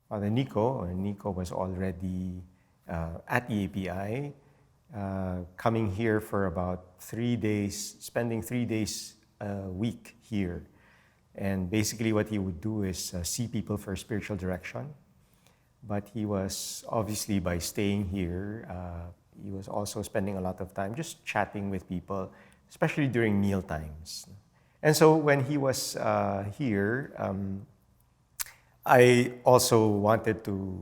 Father Nico, Nico was already at EAPI, coming here for about 3 days, spending 3 days a week here. And basically what he would do is see people for spiritual direction. But he was, obviously by staying here, he was also spending a lot of time just chatting with people, especially during meal times. And so when he was here, I also wanted to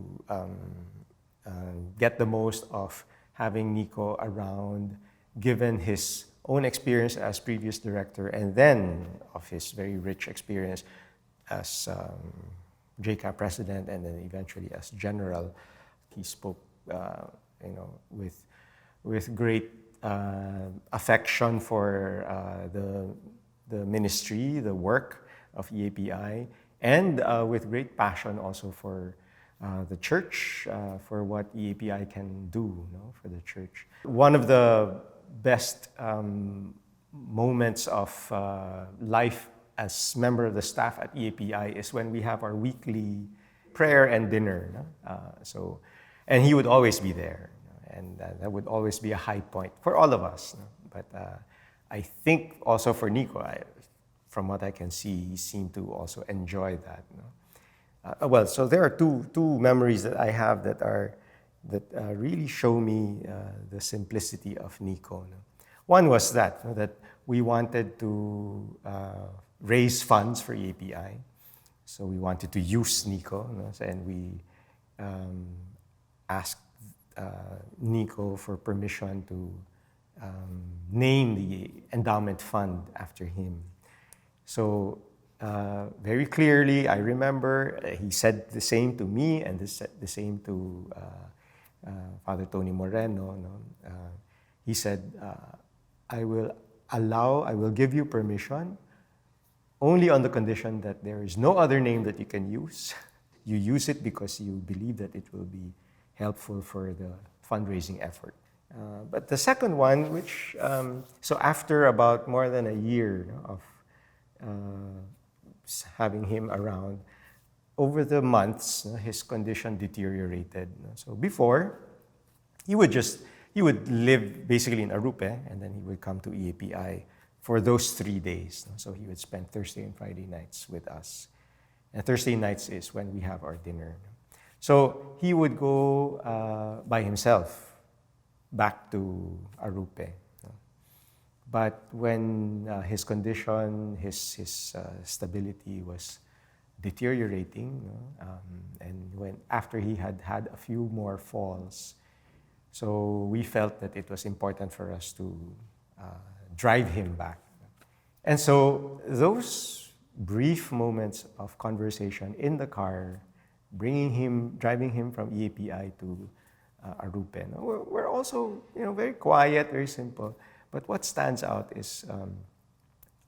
get the most of having Nico around, given his own experience as previous director and then of his very rich experience as JCAP president and then eventually as general. He spoke, with great affection for the ministry, the work of EAPI, and with great passion also for the church, for what EAPI can do, for the church. One of the best moments of life as member of the staff at EAPI is when we have our weekly prayer and dinner. And he would always be there, and that would always be a high point for all of us. But I think also for Nico, from what I can see, he seemed to also enjoy that. So there are two memories that I have that really show me the simplicity of Nico. One was that we wanted to raise funds for EAPI, so we wanted to use Nico, and we asked Nico for permission to name the endowment fund after him. So very clearly, I remember he said the same to me and the same to Father Tony Moreno. He said, I will give you permission only on the condition that there is no other name that you can use. You use it because you believe that it will be helpful for the fundraising effort. But the second one, which, so after about more than a year of having him around, over the months, his condition deteriorated. So before, he would live basically in Arupe, and then he would come to EAPI for those 3 days. So he would spend Thursday and Friday nights with us. And Thursday nights is when we have our dinner. So he would go by himself back to Arupe. But when his condition, his stability was deteriorating, and after he had had a few more falls, so we felt that it was important for us to drive him back. And so those brief moments of conversation in the car, driving him from EAPI to Arupe, were also very quiet, very simple. But what stands out is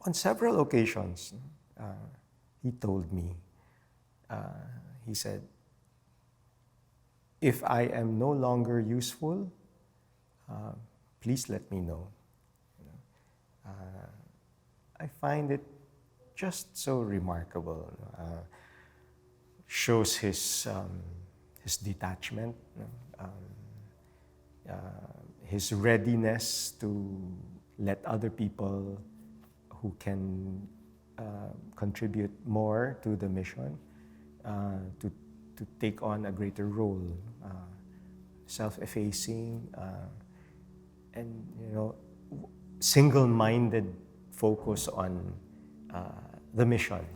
on several occasions, he told me, he said, if I am no longer useful, please let me know. I find it just so remarkable. Shows his detachment, his readiness to let other people who can contribute more to the mission to take on a greater role, self-effacing, and single-minded focus on the mission.